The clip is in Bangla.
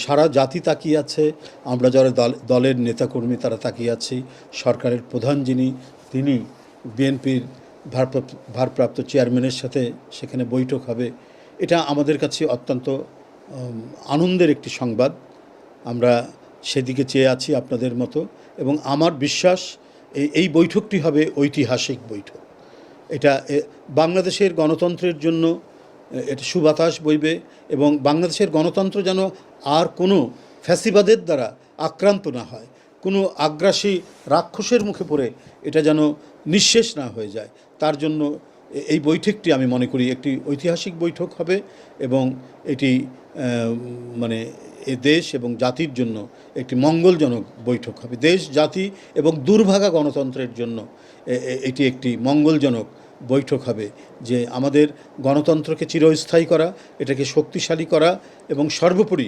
সারা জাতি তাকিয়ে আছে, আমরা যারা দলের নেতাকর্মী তারা তাকিয়ে আছি। সরকারের প্রধান যিনি, তিনি বিএনপির ভারপ্রাপ্ত চেয়ারম্যানের সাথে সেখানে বৈঠক হবে। এটা আমাদের কাছে অত্যন্ত আনন্দের একটি সংবাদ। আমরা সেদিকে চেয়ে আছি আপনাদের মতো, এবং আমার বিশ্বাস এই বৈঠকটি হবে ঐতিহাসিক বৈঠক। এটা বাংলাদেশের গণতন্ত্রের জন্য এটা সুবাতাস বইবে, এবং বাংলাদেশের গণতন্ত্র যেন আর কোনো ফ্যাসিবাদের দ্বারা আক্রান্ত না হয়, কোনো আগ্রাসী রাক্ষসের মুখে পড়ে এটা যেন নিঃশেষ না হয়ে যায়, তার জন্য এই বৈঠকটি আমি মনে করি একটি ঐতিহাসিক বৈঠক হবে। এবং এটি মানে এ দেশ এবং জাতির জন্য একটি মঙ্গলজনক বৈঠক হবে। দেশ, জাতি এবং দুর্ভাগা গণতন্ত্রের জন্য এটি একটি মঙ্গলজনক বৈঠক হবে, যে আমাদের গণতন্ত্রকে চিরস্থায়ী করা, এটাকে শক্তিশালী করা, এবং সর্বোপরি